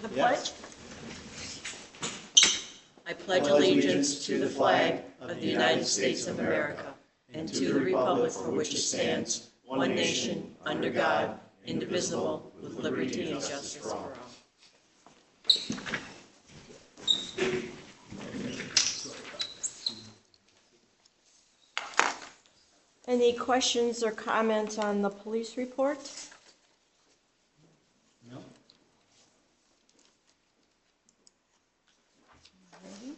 the pledge? I pledge allegiance to the flag of the United States of America and to the republic for which it stands, one nation, under God, indivisible, with liberty and justice for all. Any questions or comments on the police report? No. Alrighty.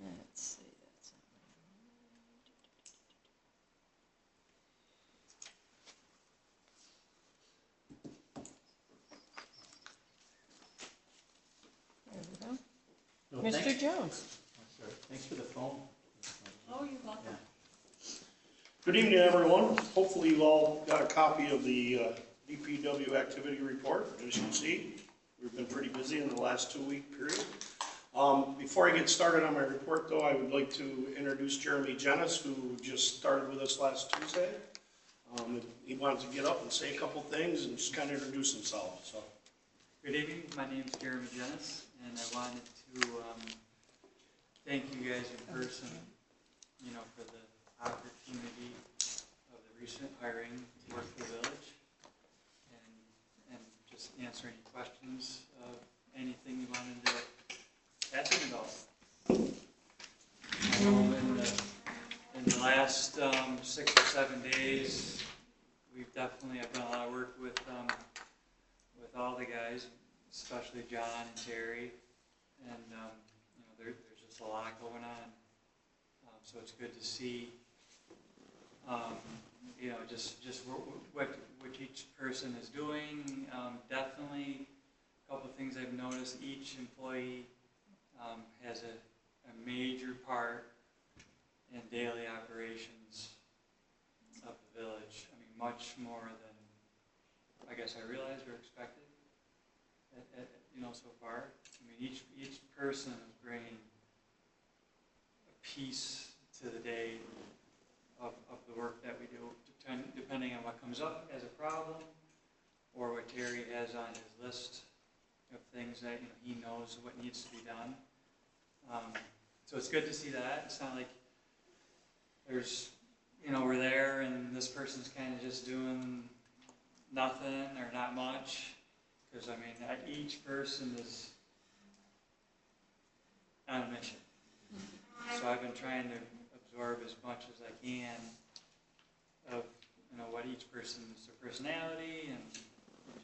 Let's see. That's there we go. No, Mr. thanks. Jones. Oh, sorry. Thanks for the phone. Oh, you're welcome. Yeah. Good evening, everyone. Hopefully you all got a copy of the DPW activity report. As you can see, we've been pretty busy in the last 2-week period. Before I get started on my report, though, I would like to introduce Jeremy Jennis, who just started with us last Tuesday. He wanted to get up and say a couple things and just kind of introduce himself. So, good evening. My name is Jeremy Jennis, and I wanted to thank you guys in person, for the opportunity of the recent hiring to work for the village, and just answer any questions of anything you wanted to ask me about. In the last 6 or 7 days, I've done a lot of work with all the guys, especially John and Terry, and there's just a lot going on. So it's good to see, just what each person is doing. Definitely a couple of things I've noticed. Each employee has a major part in daily operations of the village. I mean, much more than I guess I realized or expected. So far. I mean, each person is bringing a piece to the day of the work that we do, depending on what comes up as a problem or what Terry has on his list of things that he knows what needs to be done. So it's good to see that. It's not like there's we're there and this person's kind of just doing nothing or not much, because I mean each person is on a mission. So I've been trying to absorb as much as I can of what each person's personality and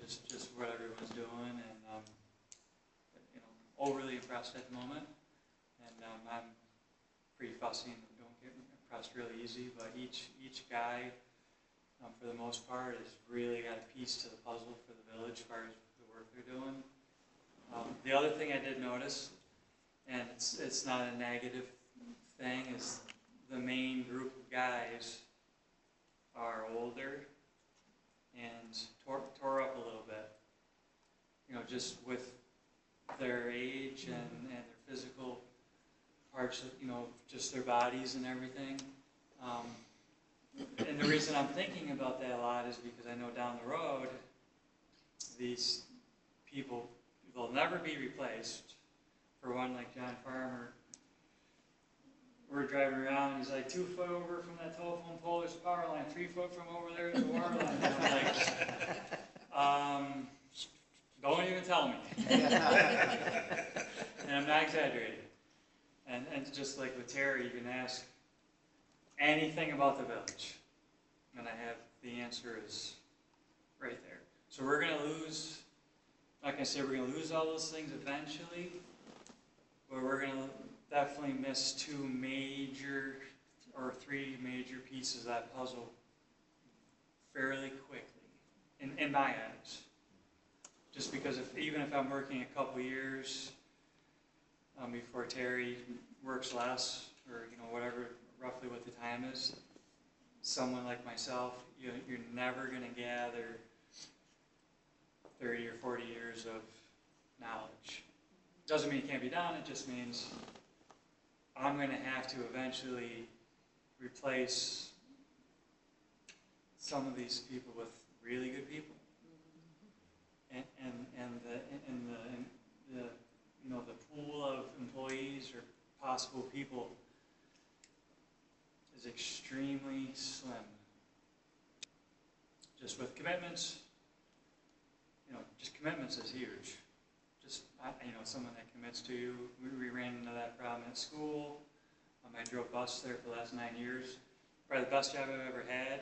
just what everyone's doing, and overly impressed at the moment, and I'm pretty fussy and don't get impressed really easy, but each guy for the most part has really got a piece to the puzzle for the village as far as the work they're doing. The other thing I did notice, and it's not a negative thing, is the main group of guys are older and tore up a little bit. Just with their age and their physical parts of, just their bodies and everything. And the reason I'm thinking about that a lot is because I know down the road, these people will never be replaced. For one, like John Farmer, we're driving around, he's like 2 foot over from that telephone pole, there's a power line, 3 foot from over there, there's a water line. And I'm like, don't even tell me. And I'm not exaggerating. And just like with Terry, you can ask anything about the village, and I have the answer is right there. So we're going to lose, like I said, we're going to lose all those things eventually, but we're going to definitely miss 2 major or 3 major pieces of that puzzle fairly quickly, in my eyes. Just because even if I'm working a couple years before Terry works less, or whatever, roughly what the time is, someone like myself, you're never going to gather 30 or 40 years of knowledge. Doesn't mean it can't be done, it just means I'm going to have to eventually replace some of these people with really good people. And possible people is extremely slim. Just with commitments, just commitments is huge. Just, someone that commits to you. We ran into that problem at school. I drove bus there for the last 9 years. Probably the best job I've ever had.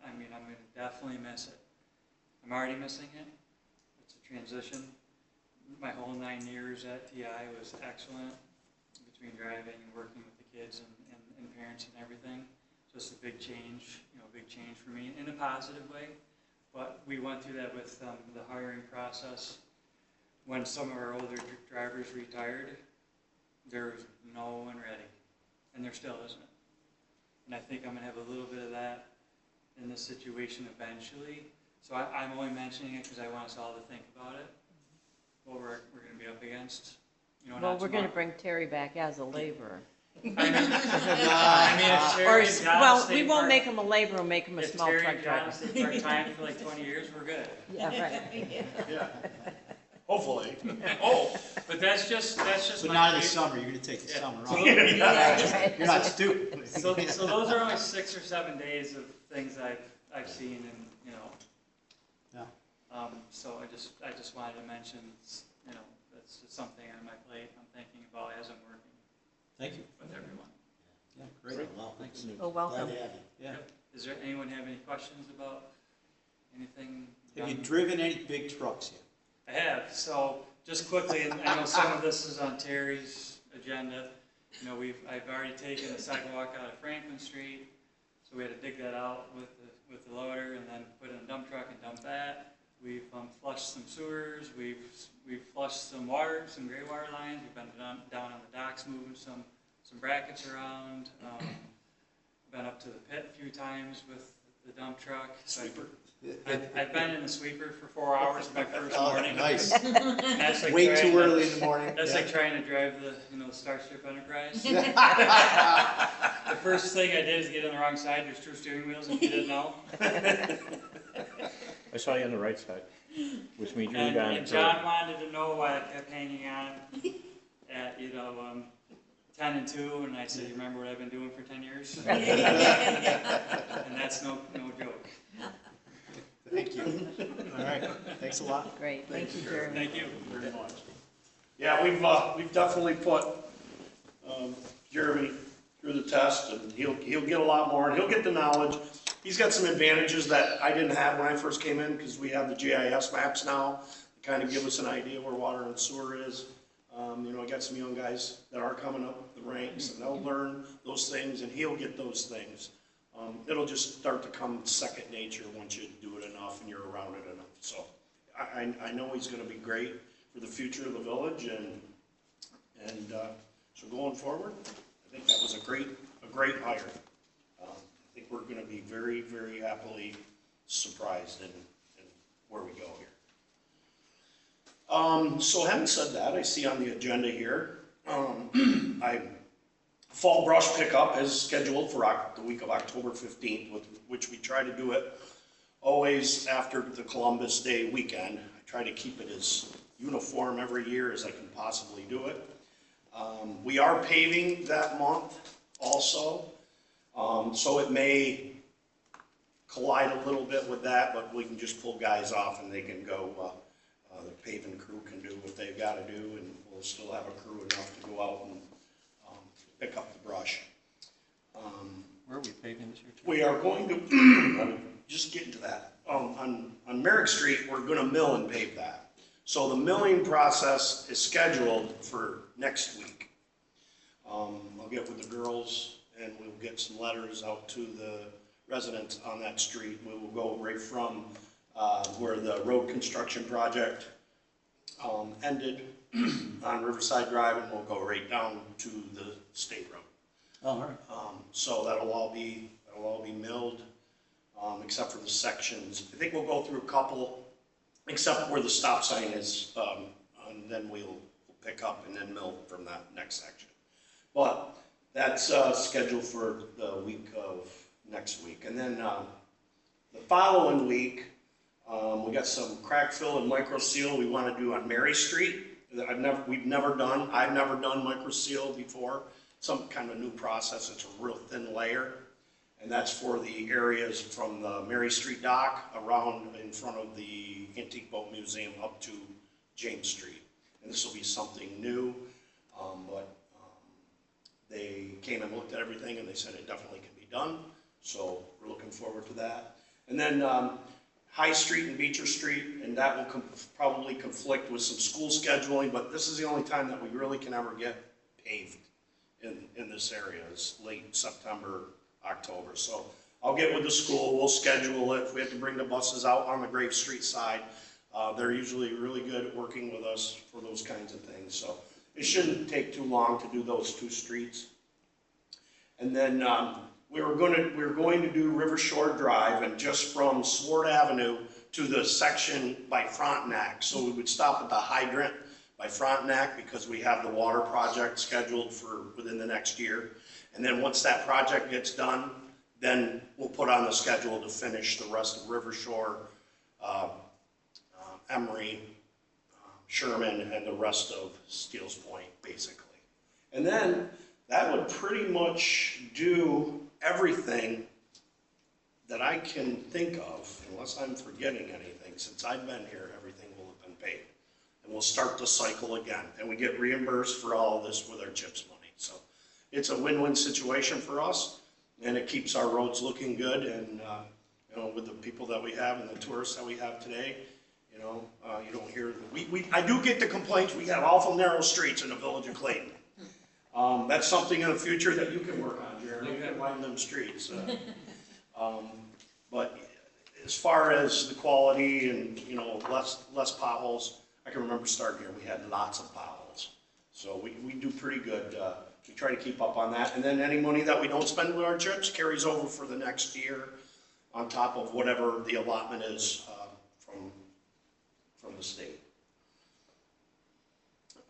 I'm going to definitely miss it. I'm already missing it. It's a transition. My whole 9 years at TI was excellent between driving and working with the kids and parents and everything. Just a big change, big change for me in a positive way. But we went through that with the hiring process. When some of our older drivers retired, there was no one ready, and there still isn't. And I think I'm going to have a little bit of that in this situation eventually. So I'm only mentioning it because I want us all to think about it, what we're going to be up against. Well, we're going to bring Terry back as a laborer. If Terry and John Well, stay we won't part- make him a laborer, we'll make him a if small Terry truck and John driver. stay part-time for like 20 years, we're good. Yeah, right. Yeah. Hopefully. Oh, But that's just But my not in the view. summer, you're gonna take the Yeah. summer So off. Yeah, You're not stupid. So those are only 6 or 7 days of things I've seen, and Yeah. so I just wanted to mention, that's just something on my plate I'm thinking about as I'm working Thank you. with everyone. Yeah, great. Well, thanks. Oh, welcome. Glad to have you. Yeah. Is there anyone have any questions about anything? Have you done? driven any big trucks yet? I have. So just quickly, and I know some of this is on Terry's agenda. I've already taken the sidewalk out of Franklin Street, so we had to dig that out with the loader and then put it in a dump truck and dump that. We've flushed some sewers. We've flushed some water, some gray water lines. We've been down on the docks moving some brackets around. Been up to the pit a few times with the dump truck. So I've been in the sweeper for 4 hours my first morning. Nice. And that's like Way trying too to- early in the morning. That's Yeah. like trying to drive the Starship Enterprise. The first thing I did is get on the wrong side. There's 2 steering wheels, if you didn't know. I saw you on the right side, which means you're And, down. and John wanted to know why I kept hanging on at 10 and 2, and I said, "You remember what I've been doing for 10 years?" And that's no joke. Thank you. All right, thanks a lot. Great, thank you, Jeremy. Thank you. very much. Yeah, we've definitely put Jeremy through the test, and he'll get a lot more, and he'll get the knowledge. He's got some advantages that I didn't have when I first came in, because we have the GIS maps now to kind of give us an idea where water and sewer is. I got some young guys that are coming up the ranks, and they'll learn those things, and he'll get those things. It'll just start to come second nature once you do it enough and you're around it enough. So I know he's going to be great for the future of the village, and so going forward, I think that was a great hire. I think we're going to be very, very happily surprised in where we go here. So having said that, I see on the agenda here, fall brush pickup is scheduled for the week of October 15th, with which we try to do it always after the Columbus Day weekend. I try to keep it as uniform every year as I can possibly do it. We are paving that month also, so it may collide a little bit with that, but we can just pull guys off and they can go, the paving crew can do what they've got to do, and we'll still have a crew enough to go out and pick up the brush. Where are we paving this year? We are going to, just getting to that, on Merrick Street, we're going to mill and pave that. So the milling process is scheduled for next week. I'll get with the girls and we'll get some letters out to the residents on that street. We will go right from where the road construction project ended on Riverside Drive, and we'll go right down to the state road. Oh, all right. So that'll all be milled, except for the sections. I think we'll go through a couple, except where the stop sign is, and then we'll pick up and then mill from that next section. But that's scheduled for the week of next week. And then the following week, we got some crack fill and micro seal we want to do on Mary Street. I've never done micro seal before, some kind of new process. It's a real thin layer. And that's for the areas from the Mary Street dock around in front of the Antique Boat Museum up to James Street. And this will be something new, but they came and looked at everything and they said it definitely can be done. So we're looking forward to that. And then High Street and Beecher Street, and that will probably conflict with some school scheduling, but this is the only time that we really can ever get paved in this area. It's late September, October. So I'll get with the school, we'll schedule it. If we have to bring the buses out on the Grave Street side, they're usually really good at working with us for those kinds of things. So it shouldn't take too long to do those 2 streets. And then we're going to do River Shore Drive, and just from Sword Avenue to the section by Frontenac. So we would stop at the hydrant by Frontenac because we have the water project scheduled for within the next year. And then once that project gets done, then we'll put on the schedule to finish the rest of River Shore, Emory, Sherman, and the rest of Steels Point, basically. And then that would pretty much do everything that I can think of, unless I'm forgetting anything. Since I've been here, everything will have been paid. And we'll start the cycle again. And we get reimbursed for all of this with our CHIPS money. So it's a win-win situation for us, and it keeps our roads looking good. And you know, with the people that we have and the tourists that we have today, you know, you don't hear. I do get the complaints. We have awful narrow streets in the village of Clayton. That's something in the future that you can work on, Jeremy. You can widen them streets. But as far as the quality and, you know, less potholes, I can remember starting here, we had lots of potholes. So we do pretty good. We try to keep up on that. And then any money that we don't spend with our trips carries over for the next year on top of whatever the allotment is from the state.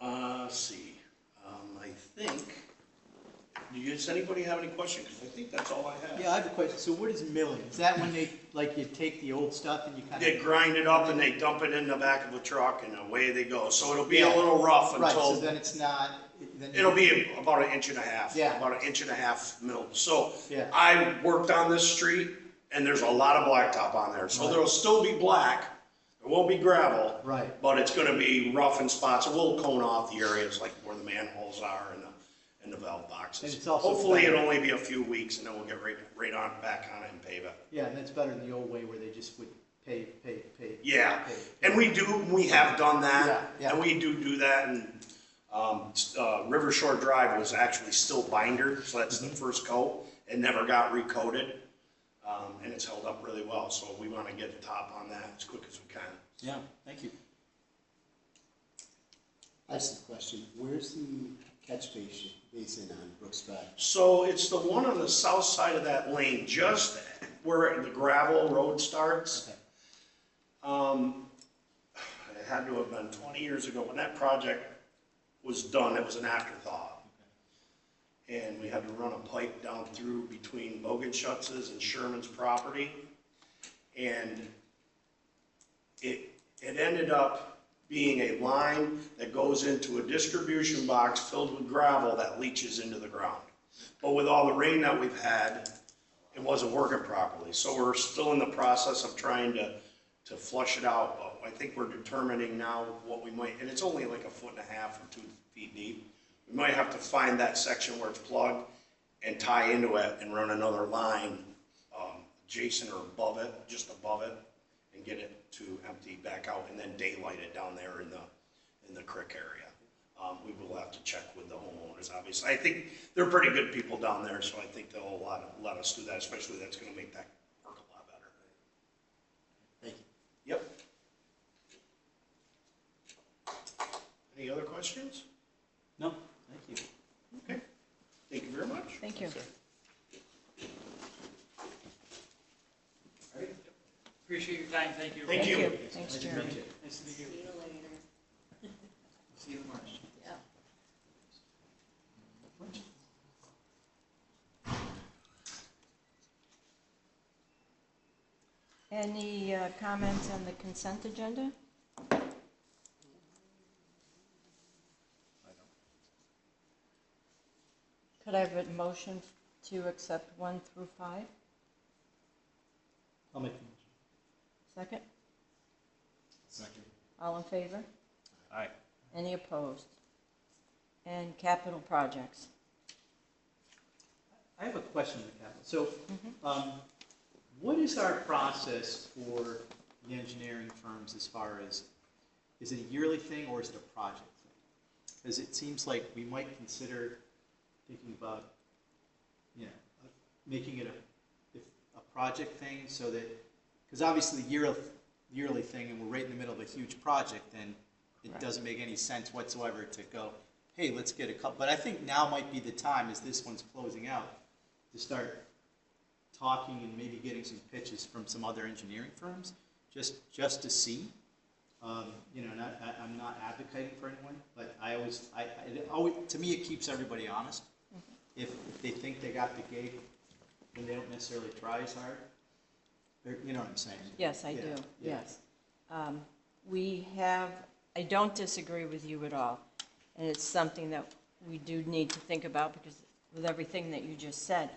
Let's see. I think, does anybody have any questions? Because I think that's all I have. Yeah, I have a question. So what is milling? Is that when they, like, you take the old stuff and you kind of... They grind it up and they dump it in the back of a truck and away they go. So it'll be a Yeah. little rough Right, until... so then it's not... Then It'll be about 1.5 inches. Yeah. About 1.5 inches milled. So Yeah. I worked on this street and there's a lot of blacktop on there. So Right. there'll still be black. There won't be gravel. Right. But it's gonna be rough in spots. So we'll cone off the areas like where the manholes are and the valve boxes. And it's also Hopefully better. it'll only be a few weeks and then we'll get right on back on it and pave it. Yeah, and that's better than the old way where they just would pay. Yeah, pay. and we have done that. Yeah, yeah. And we do that, and River Shore Drive was actually still binder, so that's the first coat. It never got recoated, and it's held up really well, so we want to get the top on that as quick as we can. Yeah, thank you. I have some question. Where's the catch basin on Brooks Drive? So it's the one on the south side of that lane, just where the gravel road starts. Okay. It had to have been 20 years ago when that project was done. It was an afterthought. Okay. And we had to run a pipe down through between Bogenschutz's and Sherman's property. And it ended up being a line that goes into a distribution box filled with gravel that leaches into the ground. But with all the rain that we've had, it wasn't working properly. So we're still in the process of trying to flush it out. But I think we're determining now what we might, and it's only like 1.5 feet or 2 feet deep. We might have to find that section where it's plugged and tie into it and run another line adjacent or above it, just above it, and get it to empty back out and then daylight it down there in the creek area. We will have to check with the homeowners, obviously. I think they're pretty good people down there, so I think they'll let us do that, especially that's going to make that work a lot better. Thank you. Yep. Any other questions? No, thank you. Okay. Thank you very much. Thank you. All right. Appreciate your time, thank you. Thank you. Thanks, Nice to Jeremy. meet you. Nice to meet you. See you later. See you tomorrow. Yeah. Any comments on the consent agenda? Could Could I have a motion to accept 1 through 5? I'll make the motion. Second? Second. All in favor? Aye. Any opposed? And capital projects. I have a question on the capital. So, what is our process for the engineering firms as far as, is it a yearly thing or is it a project thing? Because it seems like we might consider thinking about, you know, making it a project thing so that, because obviously yearly thing and we're right in the middle of a huge project, then it doesn't make any sense whatsoever to go, hey, let's get a couple. But I think now might be the time, as this one's closing out, to start talking and maybe getting some pitches from some other engineering firms, just to see. You know, I'm not advocating for anyone, but it always, to me, it keeps everybody honest. If they think they got the gig, then they don't necessarily try as hard. You know what I'm saying? Yes, I do, Yeah. yes. We have, I don't disagree with you at all, and it's something that we do need to think about because with everything that you just said,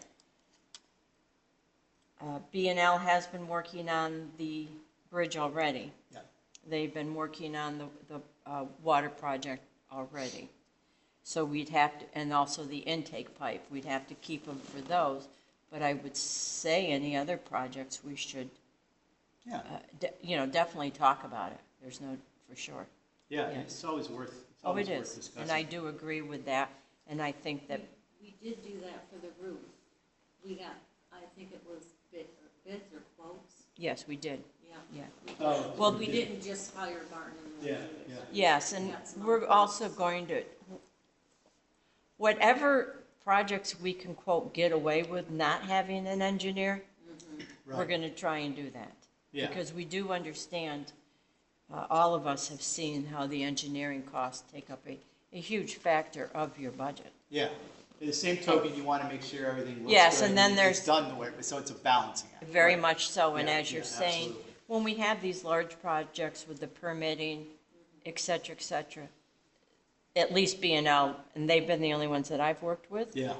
B&L has been working on the bridge already. Yeah. They've been working on the water project already. So we'd have to, and also the intake pipe, we'd have to keep them for those. But I would say any other projects, we should, Yeah. you know, definitely talk about it. There's no, for sure. Yeah, Yes. it's always worth, Oh, it discussing. is, and I do agree with that, and I think that, We did do that for the roof. We got, I think it was bids or quotes, yes, we did, yeah. yeah. We did. Oh, Well, We didn't just hire Barton and. Yeah, yeah. Yes, and Yeah, some we're other also quotes. going to, whatever projects we can quote get away with not having an engineer, we're Right. gonna try and do that. Yeah. Because we do understand, all of us have seen how the engineering costs take up a huge factor of your budget. Yeah. At the same token, you want to make sure everything looks Yes, good and then it's there's- done the way, so it's a balancing act. Very Right. much so, and Yeah, as you're yeah, saying, absolutely. when we have these large projects with the permitting, et cetera, at least B&L, and they've been the only ones that I've worked with. Yeah.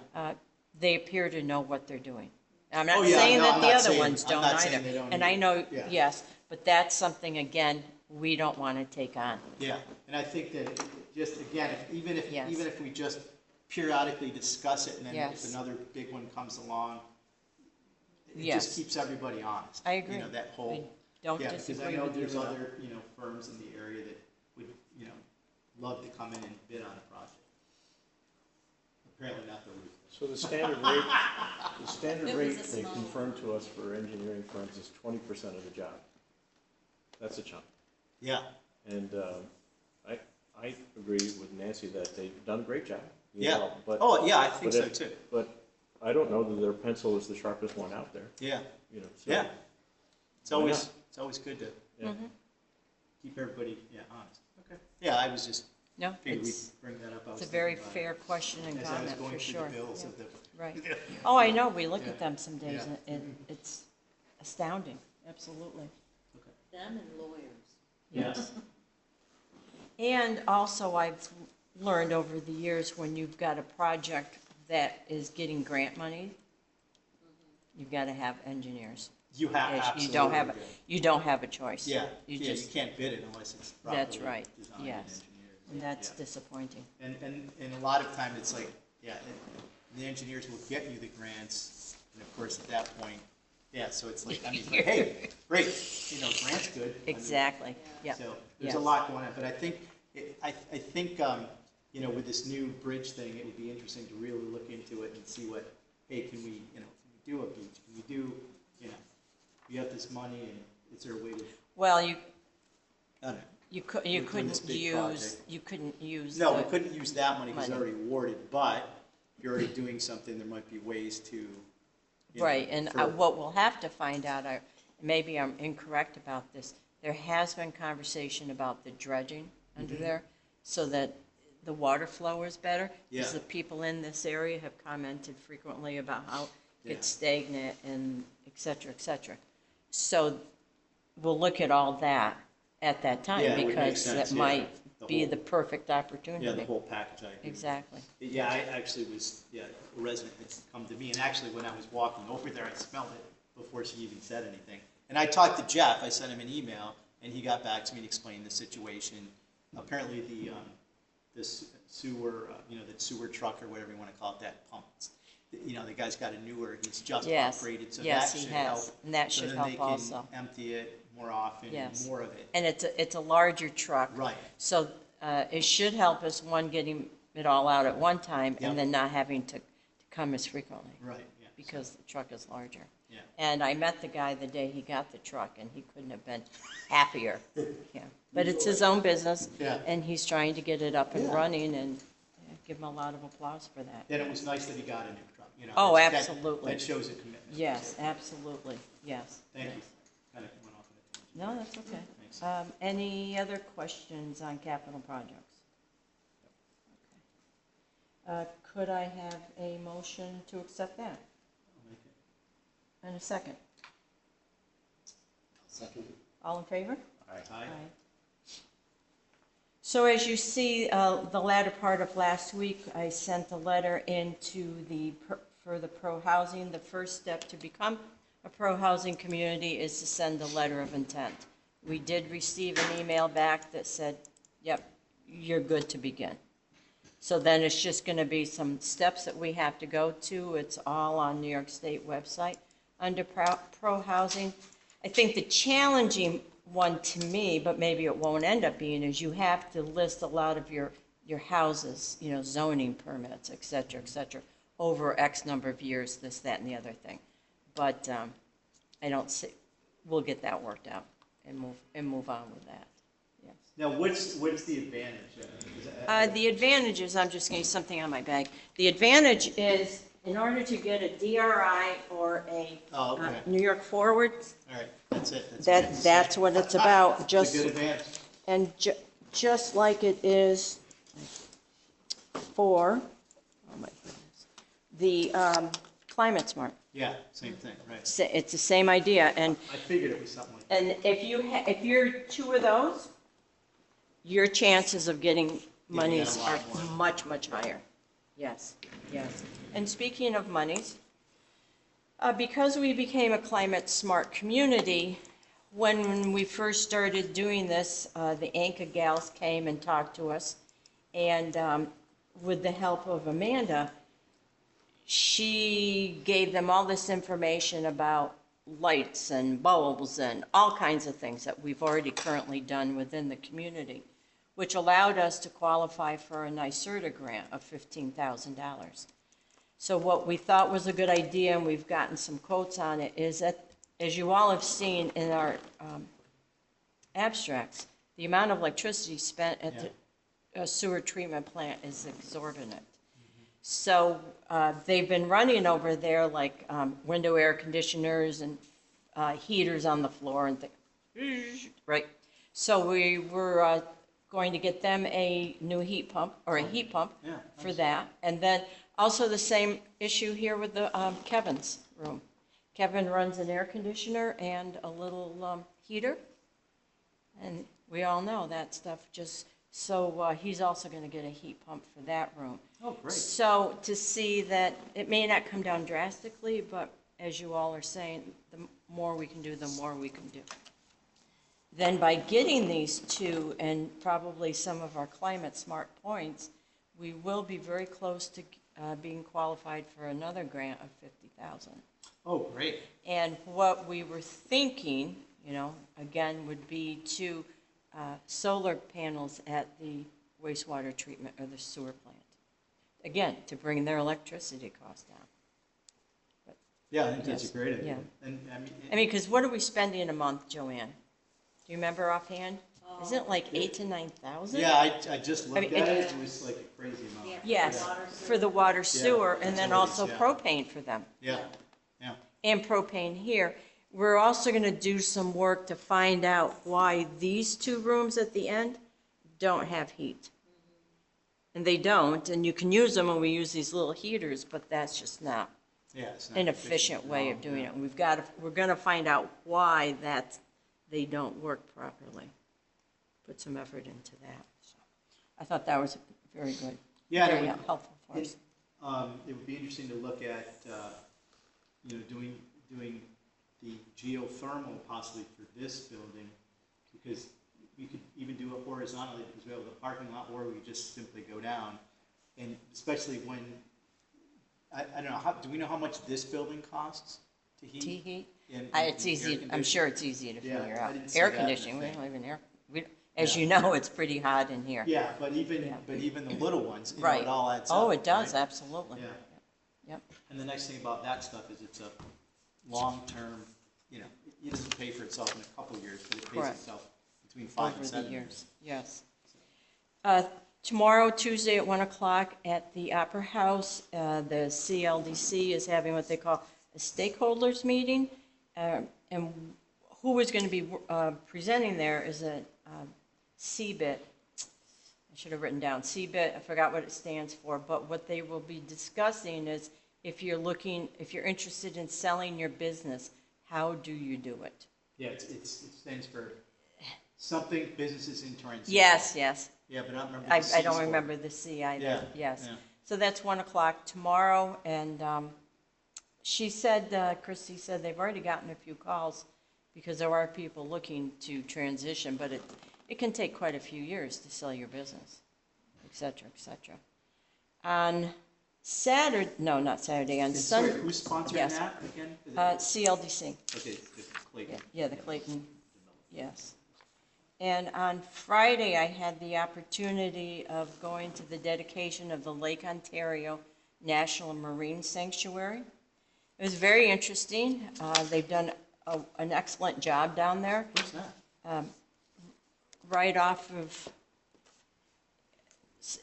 They appear to know what they're doing. I'm Oh, not yeah, saying no, that I'm the not other saying- ones I'm don't not saying they either. don't And I either. know, Yeah. yes, but that's something, again, we don't want to take on. Yeah, and I think that just, again, even Yes. if we just periodically discuss it and then Yes. if another big one comes along, it Yes. just keeps everybody honest. I agree. You know, that I whole, don't yeah, because I disagree know with you there's at all. other, you know, firms in the area that would, you know, love to come in and bid on a project. Apparently not the roof. So the standard It was rate a they small confirmed to us for engineering firms is 20% of the job. That's a chunk. Yeah, And I agree with Nancy that they've done a great job. you yeah. know, But, Oh, yeah, I think but so if- too. but I don't know that their pencil is the sharpest one out there, Yeah, you know. So, yeah. It's Why always, not? it's always good to yeah. keep everybody, yeah, honest. Okay. Yeah, I was just, No, figured we'd it's, bring that up. I was it's a very thinking about fair question and it as I was comment, going for through sure. the bills Yeah. of the. Right. Oh, I know, we look Yeah. at them some days, Yeah. and it's astounding, absolutely. Them and lawyers. Yes. And also, I've learned over the years, when you've got a project that is getting grant money, you've got to have engineers. You have, Yes, absolutely. You don't have, do. you don't have a choice. Yeah, You yeah, you just, can't bid it unless it's properly That's right, designed and yes. engineered. and that's Yeah. disappointing. And a lot of time it's like, yeah, the engineers will get you the grants, and of course, at that point, yeah, so it's like, I mean, hey, great, you know, grant's good. I mean, Exactly, yeah. So, there's a Yes. lot going on, but I think, I think, you know, with this new bridge thing, it would be interesting to really look into it and see what, hey, can we, you know, can we do a beach, can we do, you know, we have this money, and is there a way to, Well, I don't know. you We're doing this big project. you couldn't use No, the- we couldn't use that money because it's money. already awarded, but if you're already doing something, there might be ways to, you know, Right, and for- what we'll have to find out, maybe I'm incorrect about this, there has been conversation about the dredging under there, so that the water flow is better. Because Yeah. the people in this area have commented frequently about how Yeah. it's stagnant and et cetera, et cetera. So we'll look at all that at that Yeah, time, it would make because sense, that yeah. might be the perfect Yeah, opportunity. the whole package, I agree. Exactly. Yeah, I actually was, a resident had come to me, and actually when I was walking over there, I smelled it before she even said anything. And I talked to Jeff, I sent him an email, and he got back to me and explained the situation. Apparently the sewer, the sewer truck or whatever you want to call it, that pump, the guy's got a newer, he's just Yes. upgraded, so Yes, that he should has. help. And that should help So also. then they can empty it more often Yes. and more of it. And it's a larger truck. Right. So it should help us, one, getting it all out at one time, Yep. and then not having to come as frequently, Right, yeah. because the truck is larger. Yeah. And I met the guy the day he got the truck, and he couldn't have been happier. Yeah. But it's his own business, Yeah. and he's trying to get it up and Yeah. running, and give him a lot of applause for that. And it was nice that he got a new truck, Oh, that- absolutely. That shows a commitment. Yes, absolutely, yes. Thank you. yes. Kind of went off on a tangent. No, that's okay. Thanks. Any other questions on capital projects? Okay. Could I have a motion to accept that? I'll make it. And a second? Second. All in favor? Aye. So as you see, the latter part of last week, I sent a letter into for the pro-housing. The first step to become a pro-housing community is to send a letter of intent. We did receive an email back that said, yep, you're good to begin. So then it's just going to be some steps that we have to go to. It's all on New York State website under pro-housing. I think the challenging one to me, but maybe it won't end up being, is you have to list a lot of your houses, zoning permits, et cetera, over X number of years, this, that, and the other thing. But I don't see, we'll get that worked out and move on with that. Yes. Now, what's the advantage? The advantage is, I'm just going to use something on my bag. The advantage is, in order to get a DRI or a Oh, okay. New York Forward, All right, that's it. that's what it's about. It's Just a good advantage. and just like it is for, oh my goodness, the Climate Smart. Yeah, same thing, right. It's the same idea, and I figured it was something like that. and if you're two of those, your chances of getting monies a are lot more. much, much higher. Yes, yes. And speaking of monies, because we became a climate smart community, when we first started doing this, the ANCA gals came and talked to us, and with the help of Amanda, she gave them all this information about lights and bulbs and all kinds of things that we've already currently done within the community, which allowed us to qualify for a NYSERDA grant of $15,000. So what we thought was a good idea, and we've gotten some quotes on it, is that, as you all have seen in our abstracts, the amount of electricity spent at the sewer treatment plant is exorbitant. So they've been running over there like window air conditioners and heaters on the floor and things, right? So we were going to get them a new heat pump, or a heat pump Yeah, for that. And then also the same issue here with the Kevin's room. Kevin runs an air conditioner and a little heater. And we all know that stuff just, so he's also going to get a heat pump for that room. Oh, great. So to see that it may not come down drastically, but as you all are saying, the more we can do, the more we can do. Then by getting these two and probably some of our climate smart points, we will be very close to being qualified for another grant of $50,000. Oh, great. And what we were thinking, again, would be to solar panels at the wastewater treatment or the sewer plant. Again, to bring their electricity costs down. Yeah, I think that's Yes. a great idea. Yeah. And I mean, because what are we spending in a month, Joanne? Do you remember offhand? Isn't it like 8,000 to 9,000? yeah, I just looked mean, at it, it was like a crazy amount. Yes, for the water sewer, and then also yeah. propane for them. Yeah, yeah. And propane here. We're also going to do some work to find out why these two rooms at the end don't have heat. And they don't, and you can use them when we use these little heaters, but that's just not Yeah, it's not an efficient way of doing it. And we're going to find out why they don't work properly. Put some effort into that. I thought that was very good. Yeah, Very and it would, helpful for us. it would be interesting to look at, doing the geothermal possibly for this building, because you could even do it horizontally, because we have the parking lot, or we could just simply go down. And especially when, I don't know, do we know how much this building costs to heat? T-heat? And It's air easy, I'm conditioning? sure it's easy to Yeah, figure I out. didn't see Air that in the conditioning, we thing. don't even as Yeah. you know, it's pretty hot in here. Yeah, but even, Yeah. the little ones, Right. it all adds up. Oh, it does, right? absolutely. Yeah. Yep, And the nice thing about that stuff is it's a long-term, it doesn't pay for itself in a couple of years, but it pays Correct. itself between 5 and over the 7 years, yes. Tomorrow, Tuesday at 1 o'clock at the Opera House, the CLDC is having what they call a stakeholders meeting. And who is going to be presenting there is a CBIT. I should have written down CBIT, I forgot what it stands for, but what they will be discussing is if you're interested in selling your business, how do you do it? Yeah, it stands for something businesses in transit. Yes. Yeah, but I don't remember the I C don't for it. remember the C either, Yeah, yes. yeah. So that's 1 o'clock tomorrow, and she said, Christy said they've already gotten a few calls because there are people looking to transition, but it can take quite a few years to sell your business, et cetera, et cetera. On Saturday, no, not Saturday, on And sorry, Sunday, who's sponsoring yes. that again? Is it- CLDC. Okay, it's Clayton. Yeah, the Clayton, yes. And on Friday, I had the opportunity of going to the dedication of the Lake Ontario National Marine Sanctuary. It was very interesting. They've done an excellent job down there. Where's that? Right off of,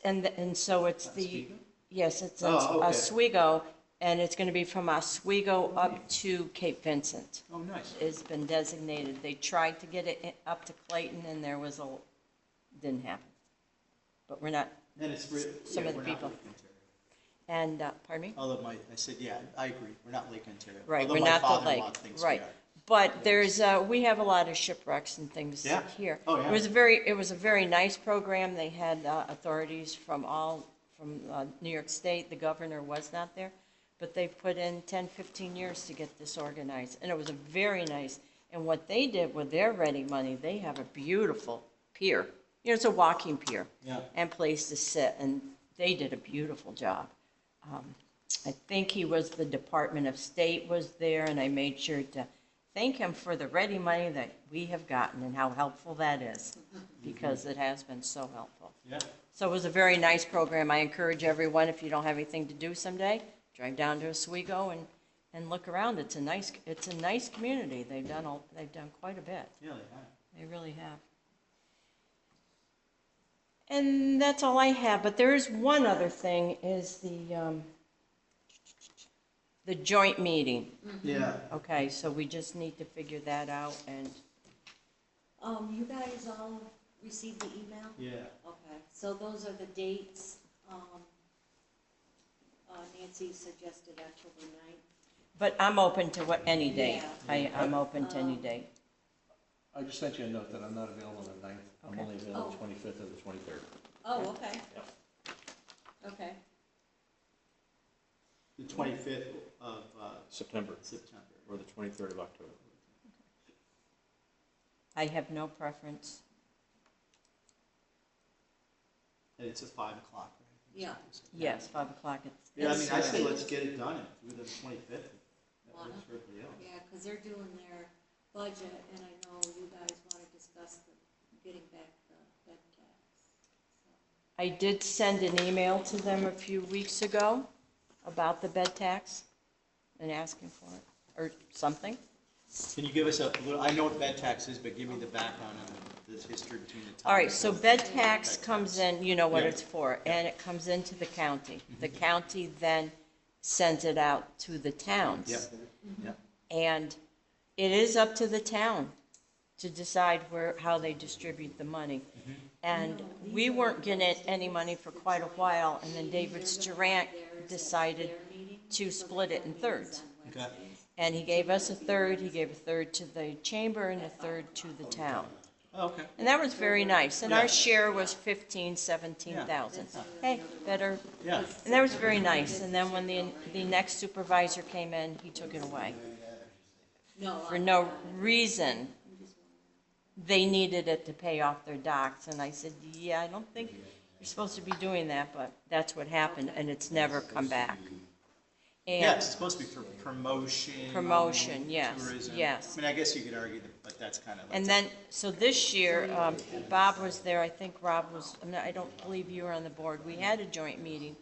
and so it's the, Oswego? yes, it's Oh, okay. Oswego, and it's going to be from Oswego up to Cape Vincent. Oh, nice. Has been designated. They tried to get it up to Clayton, and didn't happen. But we're not, And it's really, Some of the we're not people. Lake Ontario. and, pardon me? Although I said, yeah, I agree, we're not Lake Ontario. Right, Although we're my not the father-in-law lake, thinks we right. are. But we have a lot of shipwrecks and things Yeah? here. Oh, yeah. It was a very nice program. They had authorities from New York State. The governor was not there, but they put in 10, 15 years to get this organized. And it was a very nice, and what they did with their ready money, they have a beautiful pier. It's a walking pier. Yeah. And place to sit, and they did a beautiful job. I think the Department of State was there, and I made sure to thank him for the ready money that we have gotten and how helpful that is, because it has been so helpful. Yeah, So it was a very nice program. I encourage everyone, if you don't have anything to do someday, drive down to Oswego and look around. It's a nice community. They've done quite a bit. yeah, they have. They really have. And that's all I have, but there is one other thing, is the joint meeting. Yeah, Okay, so we just need to figure that out, and You guys all received the email? yeah. Okay, so those are the dates. Nancy suggested October 9th. but I'm open to any date. Yeah. I'm open to any date. I just sent you a note that I'm not available on the 9th. I'm Okay. only available Oh. the 25th or the 23rd. Oh, okay. Yep. Okay. The 25th of September, September. or the 23rd of October. I have no preference. And it's at 5 o'clock, right? Yeah. Yes, 5 o'clock. Yeah, I mean, I say let's get it done and do the 25th. That Lana? works for everybody else. Yeah, because they're doing their budget, and I know you guys want to discuss getting back the bed tax. I did send an email to them a few weeks ago about the bed tax and asking for it, or something. Can you give us a little, I know what bed tax is, but give me the background on this history between the. All right, so bed tax Bed comes tax. in, you know what Yeah. it's for, and it comes into the county. The county then sends it out to the towns. Yep, yep. And it is up to the town to decide how they distribute the money. And we weren't getting any money for quite a while, and then David Durant decided to split it in thirds. Okay. And he gave us a third, he gave a third to the chamber and a third to the town. Oh, okay. And that was very nice, and Yeah. our share was 15, 17,000. Hey, better, Yeah, and that was very nice, and then when the next supervisor came in, he took it away. For no reason. They needed it to pay off their docks, and I said, yeah, I don't think you're supposed to be doing that, but that's what happened, and it's never come back. yeah, And it's supposed to be for promotion. promotion, yes, Tourism. yes. I mean, I guess you could argue that, but that's kind of like. And then, so this year, Bob was there, I think Rob was, I don't believe you were on the board. We had a joint meeting,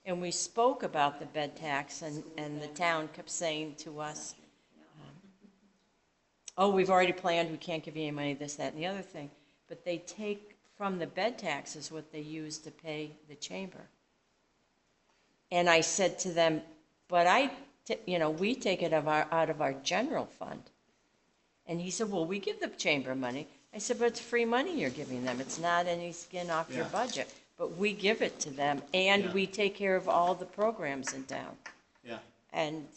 and we spoke about the bed tax, and the town kept saying to us, oh, we've already planned, we can't give you any money, this, that, and the other thing. But they take from the bed taxes what they use to pay the chamber. And I said to them, but we take it out of our general fund. And he said, well, we give the chamber money. I said, but it's free money you're giving them. It's not any skin off your Yeah. budget. But we give it to them, and Yeah. we take care of all the programs in town. Yeah, And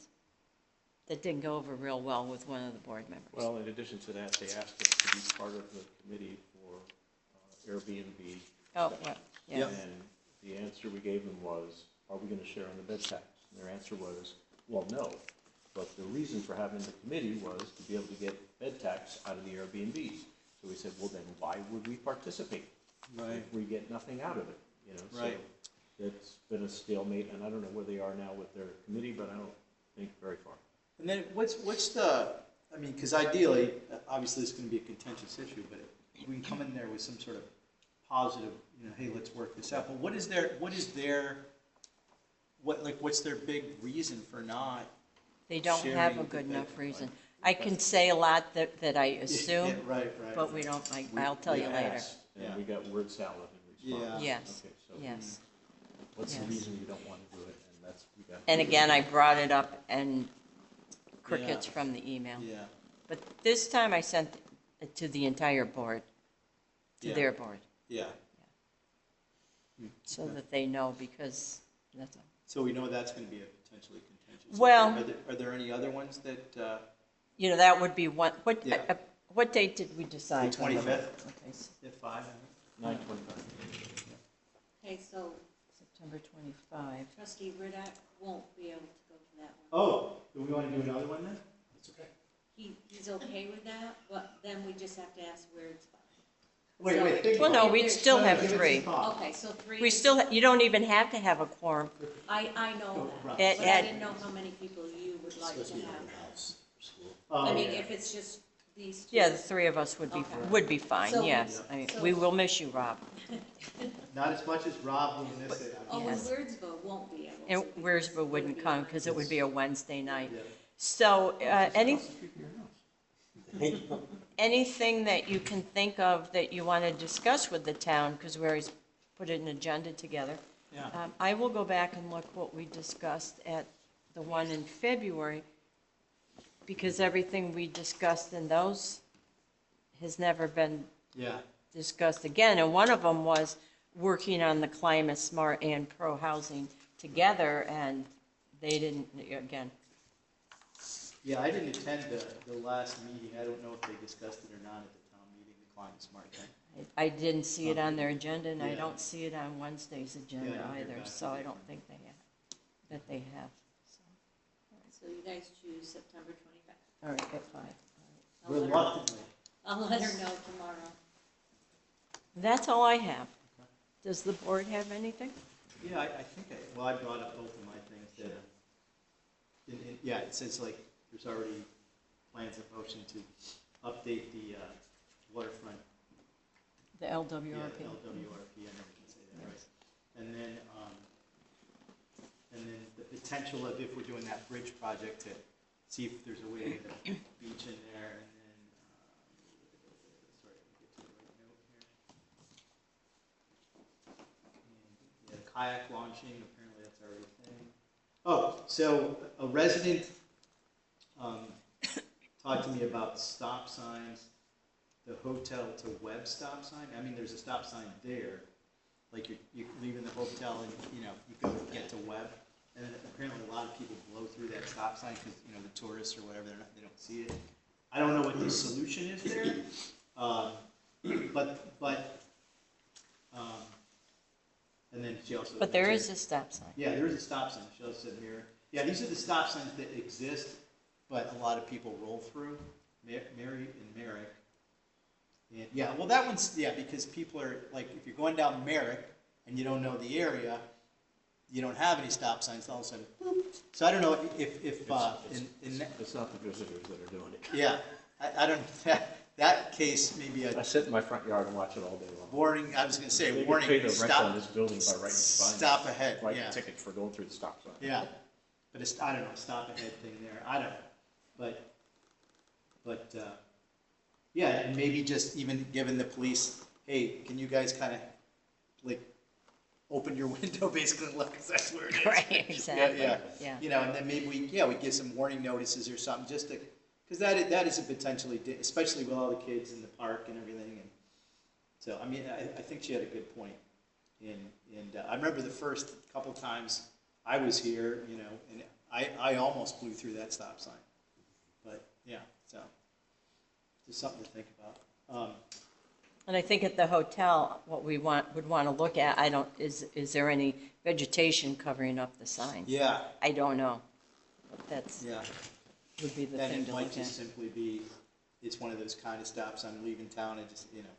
that didn't go over real well with one of the board members. Well, in addition to that, they asked us to be part of the committee for Airbnb. Oh, well, yeah. Yep. And the answer we gave them was, are we gonna share on the bed tax? And their answer was, well, no. But the reason for having the committee was to be able to get bed tax out of the Airbnbs. So we said, well, then why would we participate? right. If we get nothing out of it, you know? So Right. it's been a stalemate, and I don't know where they are now with their committee, but I don't think very far. And then what's the, I mean, because ideally, obviously it's going to be a contentious issue, but we can come in there with some sort of positive, hey, let's work this out. But what's their big reason for not? They don't have sharing a the good bed enough reason. fund? I can say a lot that I assume, Yeah, right. but we don't, We- I'll tell we you later. asked, Yeah. And we got word salad in response. Yes, Okay, so yes. what's the yes. reason you don't want to do it? And that's, we got. And again, I brought it up and crickets Yeah. from the email. Yeah, But this time I sent it to the entire board, to Yeah. their board, yeah. so that they know, because that's all. So we know that's going to be a potentially contentious issue. Well- Are there any other ones that, That would be one, Yeah. what date did we decide? The 25th? Okay, if 5? 9:25. Okay, so September 25. trustee Riddick won't be able to go to that one. Oh, do we want to do another one then? That's okay. He's okay with that, but then we just have to ask where it's by. Wait, think Well, about no, it. we'd still have Give it some 3. thought. Okay, so 3. We still, you don't even have to have a quorum. I know Right. that, but I Ed- didn't know how many people you would like Supposed to to be have. in the house for school. I mean, Yeah. if it's just these two. Yeah, the 3 of us would Okay. be fine, So- yes. I mean, so- we will miss you, Rob. Not as much as Rob will miss it. Oh, and Yes. Wordsboro won't be able to. And because Wiersbe wouldn't it'll be come on because it would be a Wednesday night. Yeah. So, Across the street from your house. anything that you can think of that you want to discuss with the town, because we always put an agenda together. Yeah. I will go back and look what we discussed at the one in February, because everything we discussed in those has never been Yeah. discussed again. And one of them was working on the climate smart and pro housing together, and they didn't, again, Yeah, I didn't attend the last meeting. I don't know if they discussed it or not at the town meeting, the climate smart thing. I didn't see it on their agenda, and I Yeah. don't see it on Wednesday's agenda Yeah, I didn't hear either, back so I either. don't think that they have. So, So you guys choose September 25th. all right, at 5. I'll let her- Reluctantly. I'll let her know tomorrow. That's all I have. Does the board have anything? Yeah, I think I brought up both of my things that, yeah, it says like, there's already plans in motion to update the waterfront. The Yeah, LWRP? LWRP, I never can say that right. And then the potential of, if we're doing that bridge project, to see if there's a way to get a beach in there, and then, sorry, let me get to the right note here. And, yeah, kayak launching, apparently that's already a thing. Oh, so a resident talked to me about stop signs, the hotel to web stop sign. I mean, there's a stop sign there, like you're leaving the hotel and, you go to get to web. And then apparently a lot of people blow through that stop sign because, the tourists or whatever, they don't see it. I don't know what the solution is there. and then she also. But there is a stop sign. Yeah, there is a stop sign. She also said mirror. Yeah, these are the stop signs that exist, but a lot of people roll through. Mary and Merrick. And yeah, well, that one's, yeah, because people are, like, if you're going down Merrick and you don't know the area, you don't have any stop signs, all of a sudden, boop. So I don't know if It's not the visitors that are doing it. yeah, I don't, that case maybe I a sit in my front yard and watch it all day long. warning, I was gonna say, They warning, get paid the rent on stop, this building by writing signs. stop ahead, Writing yeah. tickets for going through the stop sign. Yeah, but it's, I don't know, stop ahead thing there, I don't know, but, yeah, and maybe just even giving the police, hey, can you guys kind of, like, open your window basically and look, 'cause that's where it is. Right, exactly. Yeah. You know, and then maybe we give some warning notices or something, just to, because that is a potentially, especially with all the kids in the park and everything, and so, I mean, I think she had a good point. And I remember the first couple times I was here, you know, and I almost blew through that stop sign. But, yeah, so, just something to think about. And I think at the hotel, what we would want to look at, is there any vegetation covering up the sign? Yeah, I don't know. But that's, yeah. would be the And thing it to might look just at. simply be, it's one of those kind of stops, I'm leaving town, and just, you know,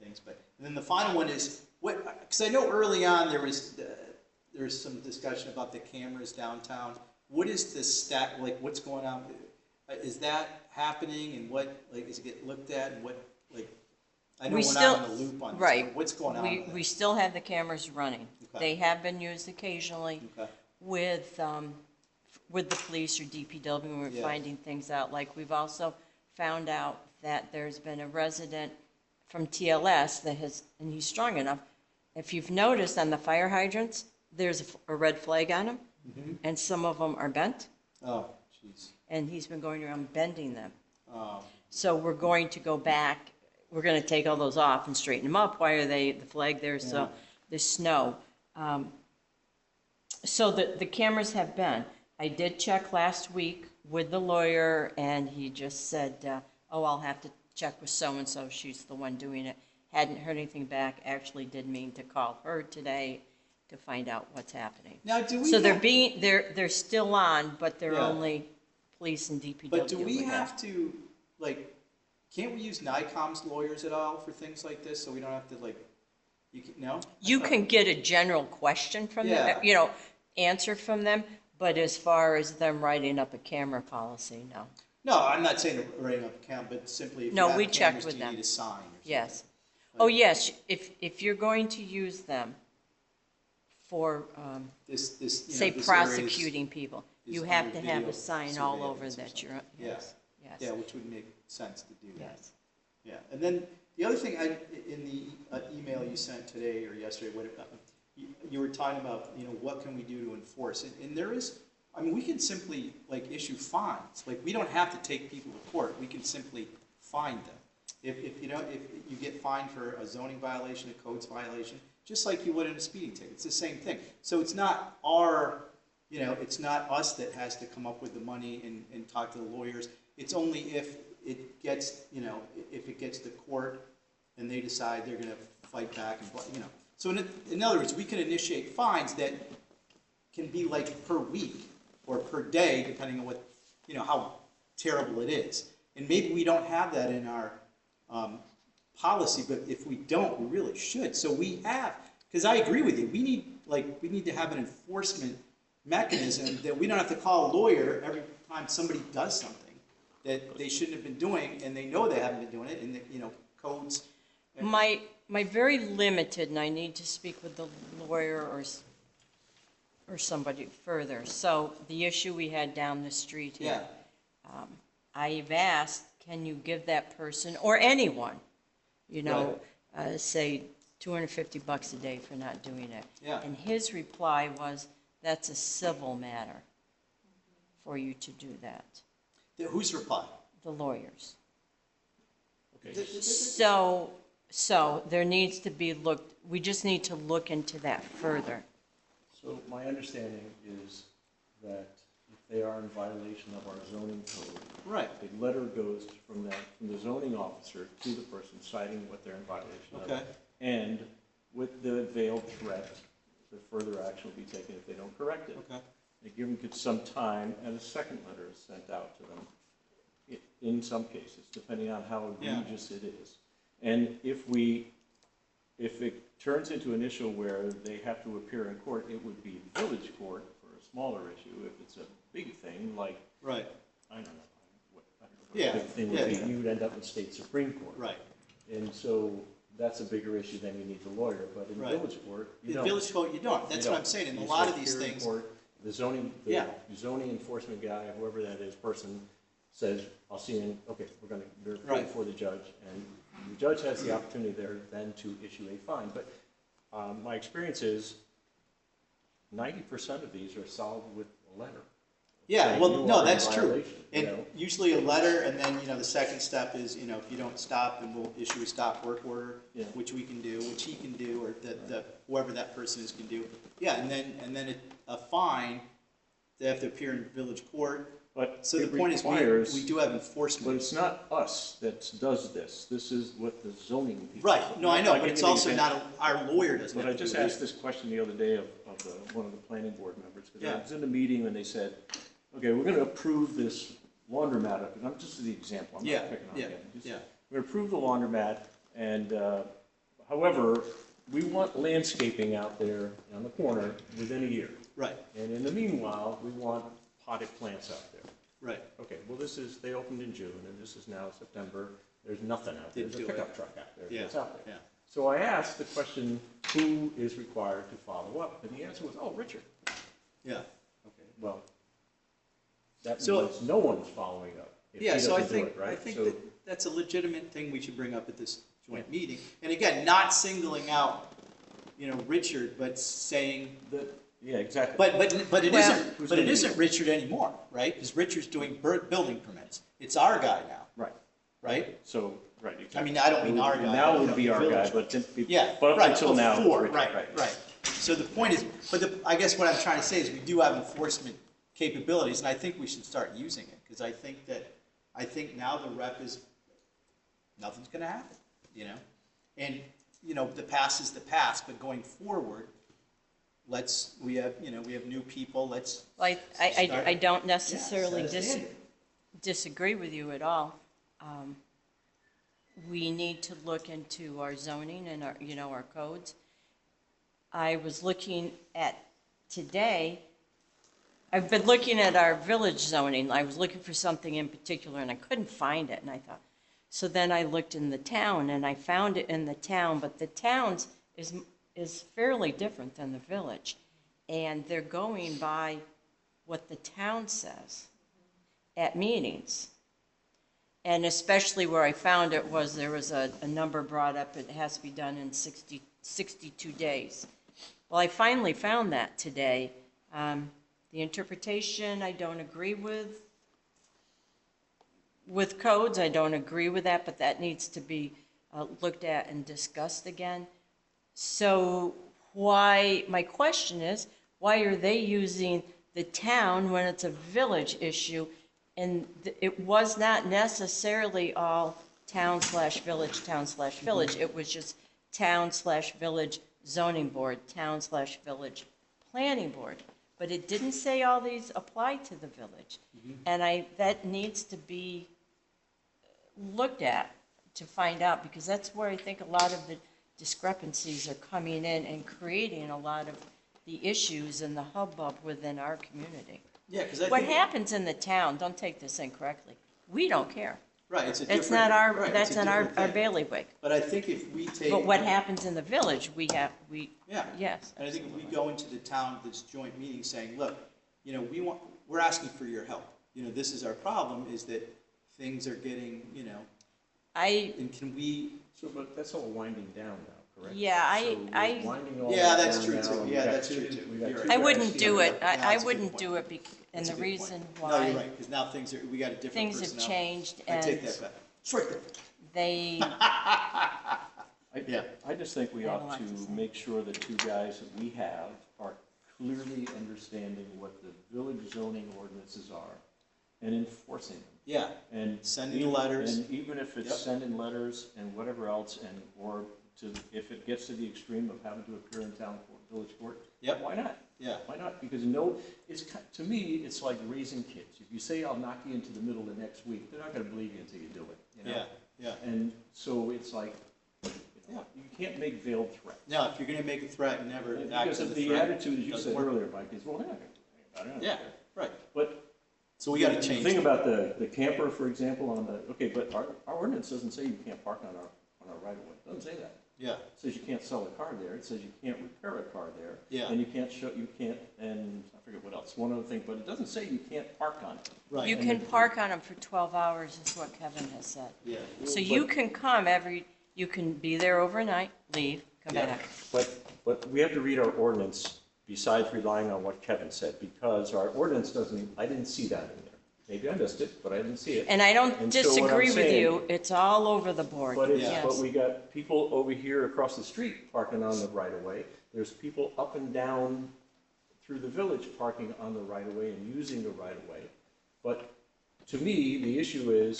things. But, and then the final one is, because I know early on there's some discussion about the cameras downtown. What is the like, what's going on? Is that happening, and what, like, is it get looked at, and what, like, I know we're not in the loop on this, right. but what's going on with We that? still have the cameras running. Okay. They have been used occasionally Okay, with the police or DPW when we're Yeah. finding things out. Like, we've also found out that there's been a resident from TLS that has, and he's strong enough, if you've noticed on the fire hydrants, there's a red flag on them, and some of them are bent, oh, jeez, and he's been going around bending them. oh, So we're going to go back, we're going to take all those off and straighten them up. Why are they, the flag there, so Yeah. there's snow. So the cameras have been. I did check last week with the lawyer, and he just said, oh, I'll have to check with so-and-so, she's the one doing it. Hadn't heard anything back, actually did mean to call her today to find out what's happening. now, do we So have, they're still on, but they're Yeah. only police and DPW. but do we with that. have to, like, can't we use NICOM's lawyers at all for things like this, so we don't have to, like, no? You can get a general question from Yeah. them, answer from them, but as far as them writing up a camera policy, no. No, I'm not saying writing up a count, but simply if you No, have we checked cameras, with do you them. need a sign or something? Yes. Oh, yes, if you're going to use them for, This, say, this area is- prosecuting people, is you have under to have video a sign all over surveillance or that you're, something. yes, yes, Yeah, which would make sense to do that. yes. Yeah, and then the other thing, in the email you sent today or yesterday, you were talking about, what can we do to enforce? And there is, I mean, we can simply, like, issue fines. Like, we don't have to take people to court. We can simply fine them. If you get fined for a zoning violation, a codes violation, just like you would in a speeding ticket. It's the same thing. So it's not it's not us that has to come up with the money and talk to the lawyers. It's only if it gets, if it gets to court and they decide they're going to fight back and, So in other words, we can initiate fines that can be like per week or per day, depending on what, how terrible it is. And maybe we don't have that in our policy, but if we don't, we really should. So we have, because I agree with you, we need to have an enforcement mechanism that we don't have to call a lawyer every time somebody does something that they shouldn't have been doing, and they know they haven't been doing it, and codes. My very limited, and I need to speak with the lawyer or somebody further. So the issue we had down the street here. Yeah. I've asked, can you give that person, or anyone, say $250 a day for not doing it? Yeah. And his reply was, that's a civil matter for you to do that, Whose reply? the lawyers. Okay. So there needs to be we just need to look into that further. So my understanding is that if they are in violation of our zoning code. Right, A letter goes from the zoning officer to the person citing what they're in violation of. okay, And with the veiled threat, the further action will be taken if they don't correct it. okay. They give them some time, and a second letter is sent out to them, in some cases, depending on how Yeah. egregious it is. And if it turns into an issue where they have to appear in court, it would be village court for a smaller issue. If it's a big thing, like, Right, I don't know what Yeah, a big thing would yeah, be, yeah. you would end up in state Supreme Court. right. And so that's a bigger issue than you need the lawyer, but in Right. village court, you In don't. village code, you don't, that's You what don't. I'm saying, in a You lot say of these appear in things, court, the zoning enforcement guy, whoever that is, person says, I'll see you in, okay, they're appearing Right. before the judge, and the judge has the opportunity there then to issue a fine. But my experience is 90% of these are solved with a letter. yeah, saying well, you no, are in that's true. violation, you And know? usually a letter, and then, the second step is, if you don't stop, then we'll issue a stop work order, Yeah. which we can do, which he can do, or whoever that person is can do. Yeah, and then a fine, they have to appear in village court. But So the it point is, requires- we do have But enforcement. it's not us that does this. This is what the zoning people. Right, no, I know, I'll but give it's you an also example. not, our lawyer doesn't But have I to just do it. asked this question the other day of one of the planning board members, because I Yeah. was in a meeting and they said, okay, we're gonna approve this laundromat, up," and I'm just the example, I'm Yeah, not picking on yeah, him. Just- yeah. We're gonna approve the laundromat, and, however, we want landscaping out there on the corner within a year. Right, And in the meanwhile, we want potted plants out there. right, Okay, well, they opened in June, and this is now September, there's nothing out there, Didn't there's a do it. pickup truck out there, Yeah, it's out there. yeah. So I asked the question, who is required to follow up? And the answer was, oh, Richard. yeah. Okay, well, that So- means no one's following up if he Yeah, so I doesn't do think, it, right? I think So- that that's a legitimate thing we should bring up at this joint meeting. And again, not singling out, Richard, but saying, Yeah, exactly. but it Well- isn't, Who's but it gonna do isn't it? Richard anymore, right? Because Richard's doing building permits. It's our guy now, Right, right? so, right, exactly. I mean, I don't mean our guy. Now but, it would be our guy, village. but then, Yeah, but up right, until now, it's before, Richard, right. So the point is, I guess what I'm trying to say is we do have enforcement capabilities, and I think we should start using it, because I think now the rep is, nothing's gonna happen, And, the past is the past, but going forward, we have new people, let's. Like, I start- don't necessarily Yeah, set a standard. disagree with you at all. We need to look into our zoning and our codes. I was looking at today, I've been looking at our village zoning. I was looking for something in particular and I couldn't find it, and I thought, so then I looked in the town and I found it in the town, but the town's is fairly different than the village. And they're going by what the town says at meetings. And especially where I found it was there was a number brought up, it has to be done in 62 days. Well, I finally found that today. The interpretation, I don't agree with codes, I don't agree with that, but that needs to be looked at and discussed again. So my question is, why are they using the town when it's a village issue? And it was not necessarily all town/village. It was just town/village zoning board, town/village planning board. But it didn't say all these apply to the village. And that needs to be looked at to find out, because that's where I think a lot of the discrepancies are coming in and creating a lot of the issues and the hubbub within our community. Yeah, because I What think. happens in the town, don't take this incorrectly, we don't care. Right, it's a That's different. not right, that's it's a not our different thing. bailiwick. But I think if we take. But what happens in the village, Yeah. yes. And I think if we go into the town, this joint meeting saying, look, we're asking for your help. This is our problem, is that things are getting, and can we, So, but that's all winding down now, correct? Yeah, So we're winding all Yeah, that that's down true, now, too. and Yeah, we got that's two- true, too. we got You're two right. I wouldn't guys do here. it, Yeah, I that's a good wouldn't point. do it, and That's a the good reason point. No, you're why right, because now we got a different things have personnel. changed I take and that back. Strike that. they, Yeah. I just think we I have a ought lot to to say. make sure the two guys that we have are clearly understanding what the village zoning ordinances are and enforcing them. Yeah, And sending the letters. And even if it's Yep. sending letters and whatever else, and, or to, if it gets to the extreme of having to appear in town court, village court, Yep. why not? Yeah, Why not? Because to me, it's like raising kids. If you say, I'll knock you into the middle of next week, they're not gonna believe you until you do it, you know? yeah. And so it's like, you can't make veiled threats. No, if you're gonna make a threat, never act Because as of a the threat. attitude, as you Doesn't said work. earlier, Mike, is, well, they're not gonna do anything about it. I don't Yeah, care. right. But So we gotta the change thing that. about the camper, for example, on the, okay, but our ordinance doesn't say you can't park on our right of way. It doesn't say that. Yeah, It says you can't sell a car there. It says you can't repair a car there. Yeah. And you can't, and I forget what else, one other thing, but it doesn't say you can't park on it. right. You can park on them for 12 hours, is what Kevin has said. Yeah. So you can come you can be there overnight, leave, come Yeah. back. But we have to read our ordinance besides relying on what Kevin said, because our ordinance doesn't, I didn't see that in there. Maybe I missed it, but I didn't see it. And I don't And so what I'm disagree with saying- you, it's all over the board, But it's, yes. but we got people over here across the street parking on the right of way. There's people up and down through the village parking on the right of way and using the right of way. But to me, the issue is,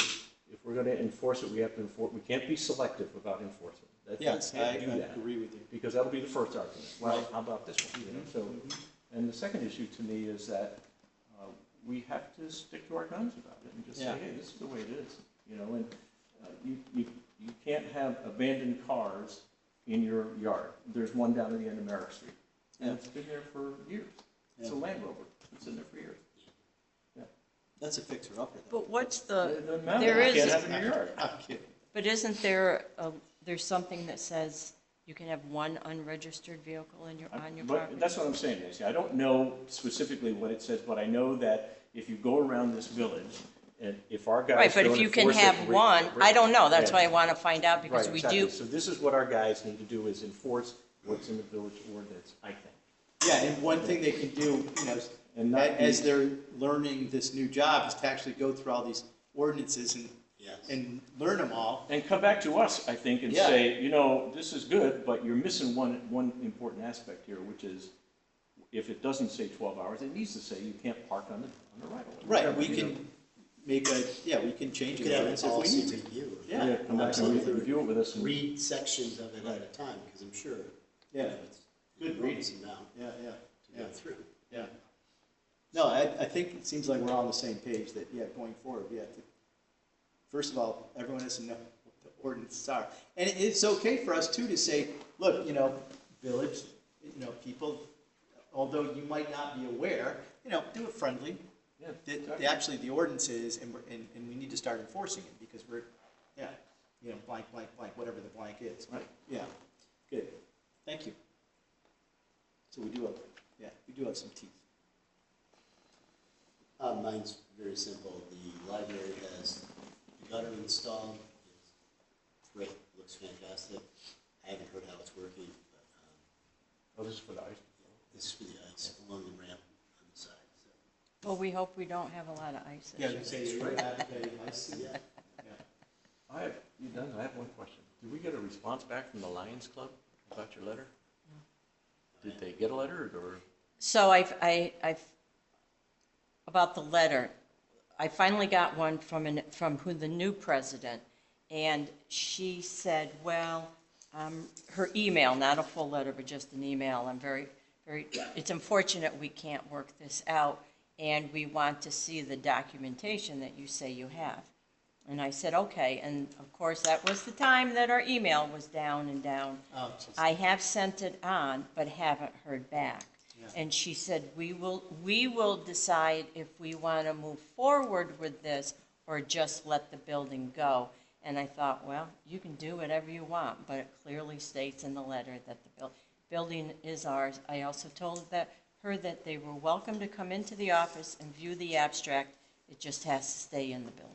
if we're gonna enforce it, we have to enforce, we can't be selective about enforcement. That- you Yes, I can't do that, agree with you. because that'll be the first argument. Well, Right. how about this one, you know, so. And the second issue to me is that we have to stick to our guns about it and just say, Yeah. hey, this is the way it is, you know, and you can't have abandoned cars in your yard. There's one down at the end of Merrick Street, and Yeah. it's been there for years. It's a Yeah. Land Rover, it's been there for years. That's a fixer-upper, though. But what's It doesn't matter, there you can't is, have it in your yard. I'm kidding. but isn't there, there's something that says you can have one unregistered vehicle on your property? But that's what I'm saying, Nancy. I don't know specifically what it says, but I know that if you go around this village, and if our guys Right, but don't if you can enforce it, have one, I don't know, that's Yeah. why I want to find out, because Right, we exactly. do, So this is what our guys need to do, is enforce what's in the village ordinance, I think. Yeah, and one thing they can do, And not as be- they're learning this new job, is to actually go through all these ordinances Yes. and learn them all. And come back to us, I think, and Yeah. say, this is good, but you're missing one important aspect here, which is, if it doesn't say 12 hours, it needs to say you can't park on the right of way. Right, we You know? can we can change You the could have a ordinance if we policy need to. review. Yeah. Yeah, come back and Absolutely. review it with us. And Read sections of it at a time, because I'm sure. Yeah. It's Good an enormous amount Yeah, to yeah. go through. Yeah. No, I think it seems like we're all on the same page that, going forward, we have to, first of all, everyone has to know what the ordinances are. And it's okay for us too to say, look, village, people, although you might not be aware, do it friendly. Yeah, Actually, the ordinance is, and we need to start enforcing it because we're, blank, blank, blank, whatever the blank is. Right. Yeah, good. Thank you. So we do have some teeth. Mine's very simple. The library has the gutter installed. It's great, looks fantastic. I haven't heard how it's working, but Oh, this is for the ice. this is for the ice along the ramp on the side. So. well, we hope we don't have a lot of ice this year. Say you're advocating ice. Yeah. You done? I have one question. Did we get a response back from the Lions Club about your letter? Did they get a letter, or? So I've, about the letter, I finally got one from the new president, and she said, well, her email, not a full letter, but just an email, I'm very, it's unfortunate we can't work this out, and we want to see the documentation that you say you have. And I said, okay, and of course, that was the time that our email was down and down. Oh, jeez. I have sent it on, but haven't heard back. Yeah. And she said, we will decide if we want to move forward with this or just let the building go. And I thought, well, you can do whatever you want, but it clearly states in the letter that the building is ours. I also told her that they were welcome to come into the office and view the abstract. It just has to stay in the building.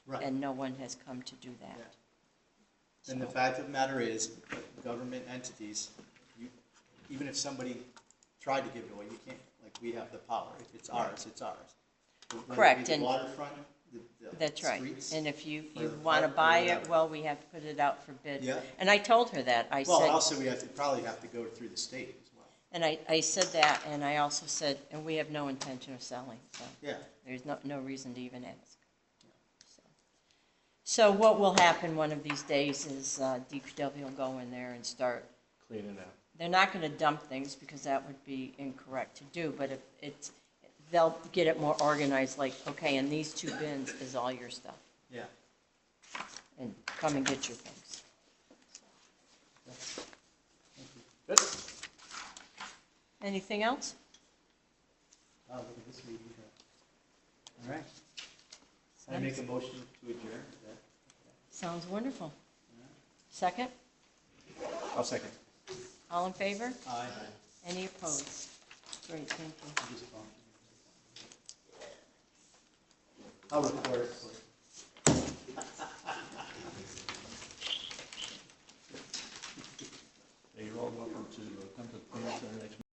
Right. And no one has come to do that. Yeah. And the fact of the matter is, government entities, even if somebody tried to give it away, you can't, we have the power. If it's ours, it's ours. Whether it be Correct, the and waterfront, the That's right. streets. And if you or the want to park or buy it, whatever. well, we have to put it out for bid. Yeah. And I told her that. I Well, said, also, we probably have to go through the state as well. And I said that, and I also said, and we have no intention of selling, so Yeah. there's no reason to even ask. So what will happen one of these days is DPW will go in there and start, Clean it out. they're not going to dump things because that would be incorrect to do, but if it's, they'll get it more organized, like, okay, in these 2 bins is all your stuff, Yeah. and come and get your things. Good. Anything else? Oh, look at this meeting. All right. I make a motion to adjourn. Is that- Sounds wonderful. Second? I'll second. All in favor? Aye. Any opposed? Great, thank you. Just phone. I'll record it. You're all welcome to come to the next